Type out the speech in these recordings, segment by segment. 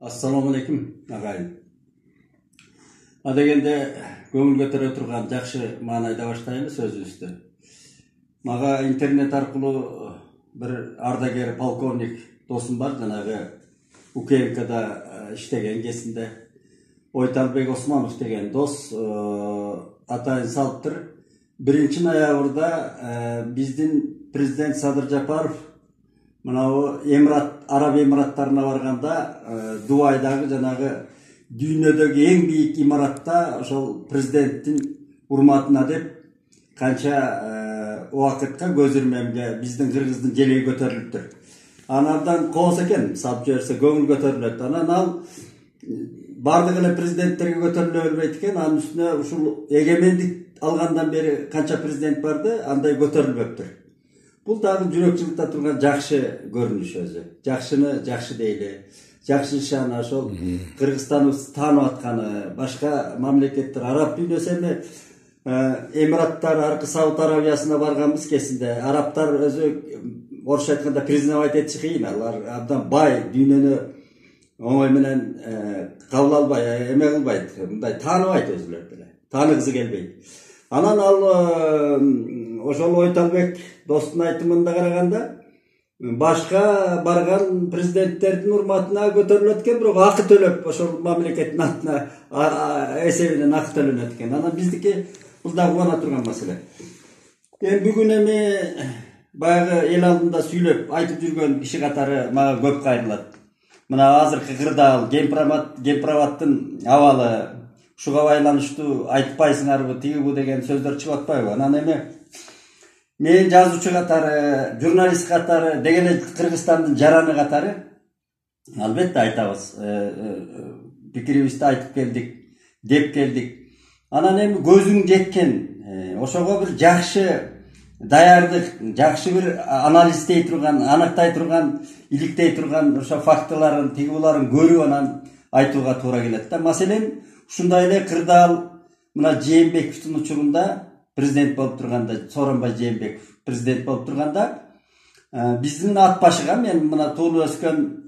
Assalamu alaikum agayın. Adegende көңүл көтөрө турган жакшы маанайда баштайлы сөзүбүздү. Мага интернет аркылуу бир ардагер полковник досум бар, жанагы УКМКда иштеген кезинде Ойталбек Османов деген дос атайын салыптыр. 1-ноябрда биздин президент Садыр Жапаров мынау Араб Эмираттарына барганда Дубайдагы жанагы дүйнөдөгү эң бийик имаратта ошол президенттин урматына деп канча убакытка көз ирмемге биздин кыргыздын желеги көтөрүлүптүр. Анардан коос экен, салып жиберсе көңүл көтөрүлөт. Анан ал бардык эле президенттерге көтөрүлө бербейт экен. Анын үстүнө ушул эгемендик алгандан бери канча президент барды, андай көтөрүлбөптүр. Бул дагы жүрөк жылыта турган жакшы көрүнүш өзү. Жакшыны жакшы дейли. Жакшы ишаны ошол Кыргызстаныбызды таанып атканы, башка мамлекеттер, араб дүйнөсү эми Эмираттар аркы Сауд Арабиясына барганбыз кезинде. Арабтар өзү орусча айтканда признавать этиши кыйын. Алар абдан бай, дүйнөнү оңой менен кабыл албай, эме кылбайт, мындай тааныбайт өзүлөрү деле. Тааныгысы келбейт. Анан ал ошол Ойталбек достун айтымында караганда башка барган президенттердин урматына көтөрүлөт экен, бирок акы төлөп ошол мамлекеттин атына эсебинен акы төлөнөт экен. Анан биздики бул да кубана турган маселе. Бүгүн эми баягы эл алдында сүйлөп айтып жүргөн киши катары мага көп кайрылат. Мына азыркы кырдаал Гемпроваттын абалы ушуга байланыштуу айтпайсыңарбы, тиги бу деген сөздөр чыгып атпайбы? Анан эми мен жазуучу катары, журналист катары, дегеле Кыргызстандын жараны катары албетте айтабыз. Пикирибизди айтып келдик, деп келдик. Анан эми көзүң жеткен, ошого бир жакшы даярдык, жакшы бир анализдей турган, аныктай турган, иликтей турган ошо фактыларын, тиги буларын көрүп анан айтууга туура келет да. Маселен, ушундай эле кырдаал мына Жээнбековдун учурунда президент болуп турганда, Сооронбай Жээнбеков президент болуп турганда, биздин ат башыга, мен мына туулуп өскөн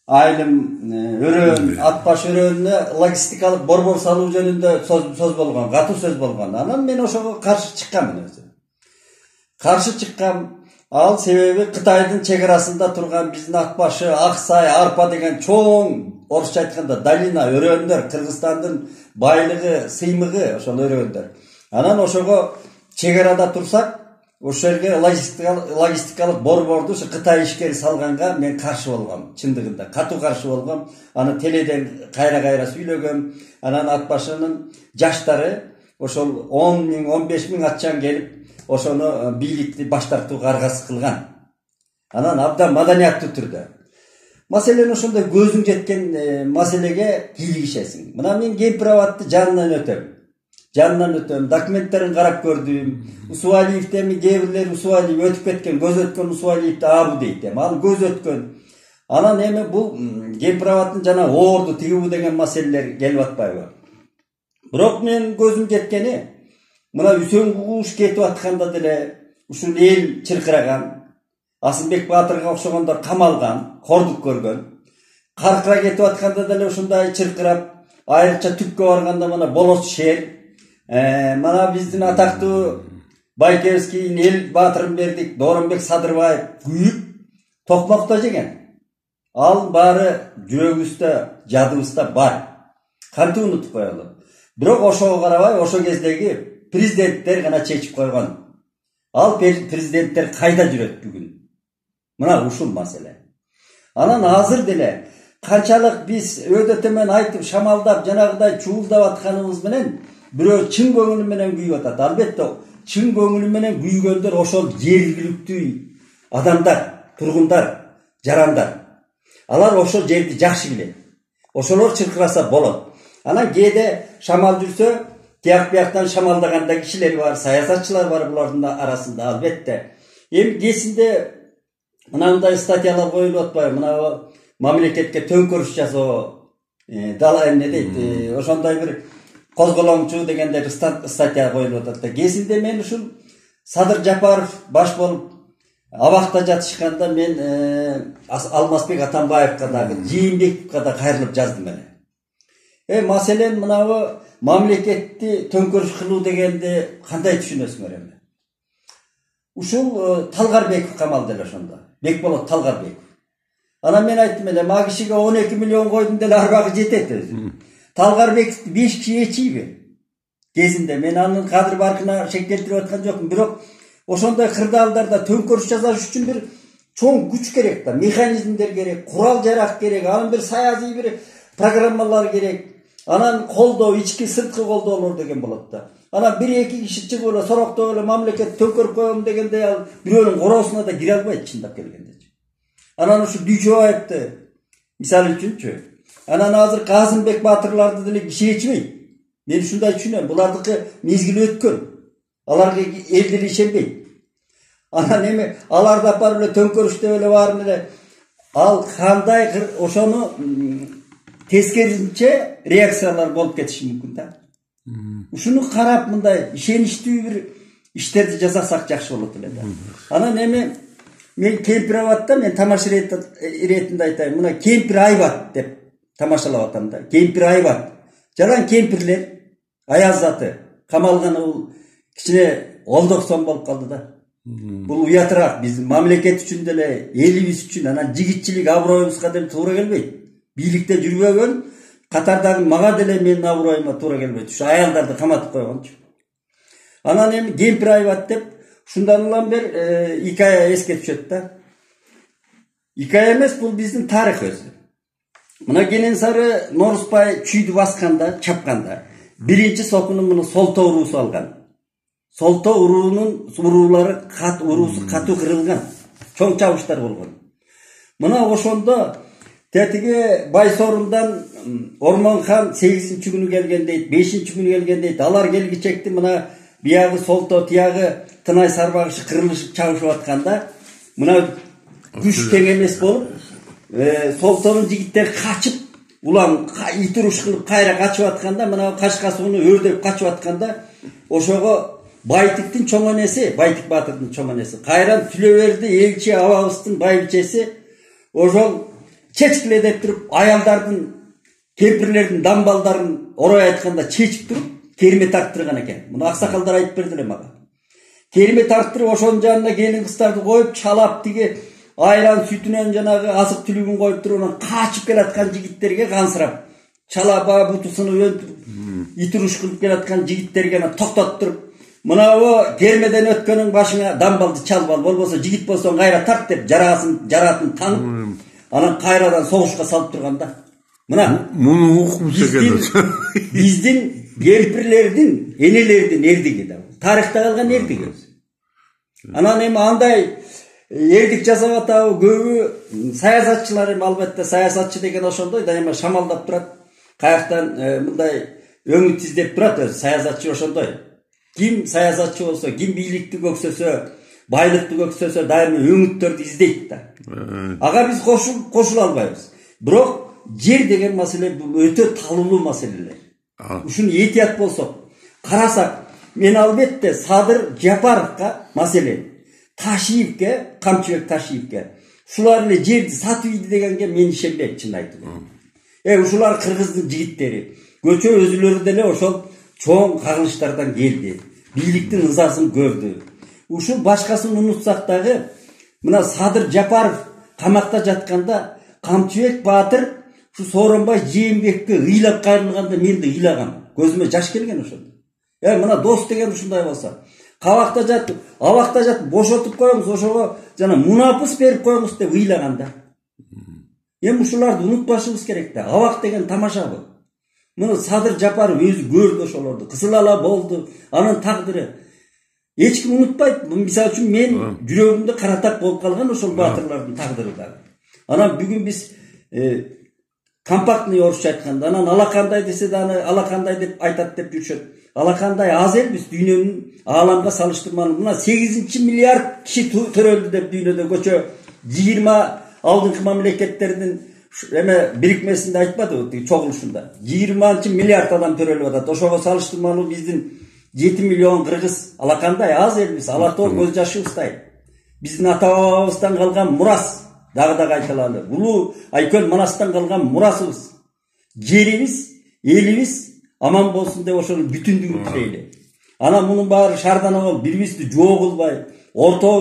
айылым өрөөн, ат баш өрөөнүнө логистикалык борбор салуу жөнүндө сөз болгон, катуу сөз болгон. Анан мен ошого каршы чыкканмын өзү. Каршы чыккам, ал себеби Кытайдын чек турган биздин ат башы, Аксай, Арпа деген чоң, орусча айтканда долина, өрөөндөр, Кыргызстандын байлыгы, сыймыгы ошол өрөөндөр. Анан ошого чек турсак, ошол жерге логистикалык борборду ошо Кытай ишкери салганга мен каршы болгом, чындыгында катуу каршы болгом. Аны теледен кайра сүйлөгөм. Анан ат башынын жаштары ошол 10 миң, 15 миң атчан келип, ошону бийликти баш тартууга аргасыз кылган. Анан абдан маданияттуу түрдө. Маселен ошондой көзүң жеткен маселеге кийлигишесиң. Мына мен Гемпроватты жанынан өтөм, документтерин карап көрдүм. Усуалиевди эми кээ бирлер Усуалиев өтүп кеткен, көз өткөн Усуалиевди абы дейт. Ал көз өткөн. Анан эми бул Гемпроваттын жана оорду тигибу деген маселелер келип атпайбы? Бирок мен көзүм жеткени мына Үсөн Кууш кетип атканда деле ушул эл чыркыраган, Асылбек Баатырга окшогондор камалган, кордук көргөн. Каркыра кетип атканда деле ушундай чыркырап, айрыкча түпкө барганда мына Болос шер, мына биздин атактуу Байкевский эл Баатырымбердик, Дооронбек Садырбаев күйүп токмокто жеген. Ал баары жүрөгүбүздө, жадыбызда бар. Кантип унутуп коелу? Бирок ошого карабай, ошол кездеги президенттер гана чечип койгон. Ал президенттер кайда жүрөт бүгүн? Мына ушул маселе. Анан азыр деле канчалык биз өйдө төмөн айтып, шамалдап, жанагыдай чуулдап атканыбыз менен бирөө чын көңүлү менен күйүп атат. Албетте, чын көңүлү менен күйгөндөр ошол жергиликтүү адамдар, тургундар, жарандар. Алар ошол жерди жакшы билет. Ошолор чыркыраса болот. Анан кээде шамал жүрсө, тияк бияктан шамалдаганда кишилер бар, саясатчылар бар булардын арасында, албетте. Эми кесинде мынандай статьялар коюлуп атпайбы? Мына мамлекетке төңкөрүш жасоо, дала эмне дейт, ошондой бир козголоңчу дегендей статья коюлуп атат да. Кесинде мен ушул Садыр Жапаров баш болуп Абакта жатышканда мен Алмазбек Атамбаевка дагы, Жээнбековго да кайрылып жаздым эле. Маселен мынабу мамлекетти төңкөрүш кылуу дегенди кандай түшүнөсүңөр эми? Ушул Талгарбеков камалды эле ошондо. Бекболот Талгарбеков. Анан мен айттым эле, ма кишиге 12 миллион койдум деле арбагы жетет өзү. Талгарбековду 5 киши ечийби? Кезинде мен анын кадыр баркына шек келтирип аткан жокмун, бирок ошондой кырдаалдарда төңкөрүш жасаш үчүн бир чоң күч керек да, механизмдер керек, курал жарак керек, анын бир саясий бир программалар керек. Анан колдоо, ички сырткы колдоолор деген болот да. Анан 1-2 киши чыгып эле сороктоп эле мамлекет төңкөрүп коем дегенде ал бирөөнүн короосуна да кире албайт чындап келгенде. Анан ушу Дүйчөбаевди мисалы үчүнчү. Анан азыр Казымбек Батырларды деле киши ечмейт. Мен ушундай түшүнөм. Булардыкы мезгили өткөн. Аларга элдер ишенбейт. Анан эми аларды апарып эле төңкөрүштө эле баарын эле ал кандай ошону тескерисинче реакциялар болуп кетиши мүмкүн да. Ушуну карап мындай ишеничтүү бир иштерди жасасак жакшы болот эле да. Анан эми мен Кемпир Айбатта мен тамаша иретинде айтайын. Мына Кемпир Айбат деп тамашалап атам да. Кемпир Айбат. Жалаң кемпирлер, аяз заты, камалганы бул кичине олдоксон болуп калды да. Бул уятыраак биздин мамлекет үчүн деле, элибиз үчүн, анан жигитчилик аброюбузга деле туура келбейт. Бийликте жүрбөгөн катардагы мага деле менин аброюма туура келбейт. Ушу аялдарды каматып койгончу. Анан эми Кемпир Айбат деп ушундан улам бир икая эске түшөт да. Икая эмес, бул биздин тарых өзү. Мына Кененсары Норузбай чүйдү басканда, чапканда, биринчи сокуну муну Солто уруусу алган. Солто уруунун уруулары уруусу катуу кырылган. Чоң чабыштар болгон. Мына ошондо тетиги Байсорундан Ормонхан 8-күнү келген дейт, 5-күнү келген дейт. Алар келгичекти мына биягы Солто, тиягы Тынай Сарбагышы кырылышып чабышып атканда, мына күч тең эмес болуп, Солтонун жигиттери качып, улам ит уруш кылып кайра качып атканда, мына Кашка сууну өрдөп качып атканда, ошого Байтиктин чоң энеси, Байтик Батырдын чоң энеси, кайран Түлөберди элчи абабыздын байбичеси, ошол чечкиле деп туруп, аялдардын, кемпирлердин дамбалдарын орой айтканда чечип туруп, керме тарттырган экен. Муну аксакалдар айтып берди эле мага. Керме тарттырып, ошонун жанына келин кыздарды коюп, чалап тиги айран сүтүнөн жанагы азык түлүгүн коюп туруп, анан качып келаткан жигиттерге кансырап, чалаба бутусуну өнтүп, ит уруш кылып келаткан жигиттерге токтоттуруп, мынабу кермеден өткөнүң башыңа дамбалды чалып ал, болбосо жигит болсоң кайра тарт деп жараатын таңып, анан кайрадан согушка салып турганда. Мына муну укмуша келет. Биздин кемпирлердин, энелердин эрдиги да. Тарыхта калган эрдик өзү. Анан эми андай эрдик жасап атабы, көбү саясатчылар, эми албетте саясатчы деген ошондой да, эми шамалдап турат. Каяктан мындай өңүт издеп турат өзү, саясатчы ошондой. Ким саясатчы болсо, ким бийликти көксөсө, байлыкты көксөсө, дайыма өңүттөрдү издейт да. Ага биз кошула албайбыз. Бирок жер деген маселе бул өтө талуулуу маселелер. Ушуну этият болсок, карасак, мен албетте Садыр Жапаровго маселен, Ташиевке, Камчыбек Ташиевке, ушулар эле жерди сатып ийди дегенге мен ишенбейм, чын айтып. Ушулар кыргыздын жигиттери, көчө өзүлөрү деле ошол чоң кагылыштардан келди. Бийликтин ызасын көрдү. Ушул башкасын унутсак дагы, мына Садыр Жапаров камакта жатканда Камчыбек Батыр ушу Сооронбай Жээнбекке ыйлап кайрылганда мен да ыйлагам. Көзүмө жаш келген ошондо. Мына дос деген ушундай болсо, кабакта жатып, абакта жатып бошотуп коюңуз, ошого жана мунапыс берип коюңуз деп ыйлаган да. Эми ушуларды унутпашыбыз керек да. Абак деген тамаша бул. Мына Садыр Жапаров өзү көрдү ошолорду. Кызыл Ала болду, анын тагдыры. Эч ким унутпайт. Мисалы үчүн мен жүрөгүмдө каратак болуп калган ошол батырлардын тагдыры да. Анан бүгүн биз компактный орусча айтканда, анан алакандай десе да аны алакандай деп айтат деп жүрүшөт. Алакандай аз элбиз дүйнөнүн ааламга салыштырмалуу. Мына 8 миллиард киши төрөлдү деп дүйнөдө көчө 20 алдыңкы мамлекеттердин эме бирикмесинде айтпадыбы, чогулушунда. 20 миллиард адам төрөлүп атат. Ошого салыштырмалуу биздин 7 миллион кыргыз алакандай аз элбиз. Алатоо көз жашы устайт. биздин ата бабабыздан калган мурас. Дагы да кайталалы. Улуу Айкөл Манастан калган мурасыбыз. Жерибиз, элибиз аман болсун деп ошол бүтүндүгүн тилейли. Анан мунун баары шаардан абал бири бирибизди жоо кылбай, орто